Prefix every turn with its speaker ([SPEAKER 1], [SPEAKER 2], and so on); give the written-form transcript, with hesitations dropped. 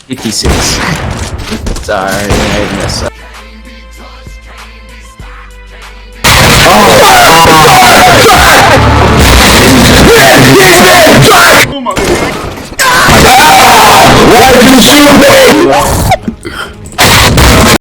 [SPEAKER 1] 56. Sorry, I messed up.
[SPEAKER 2] Why did you shoot me?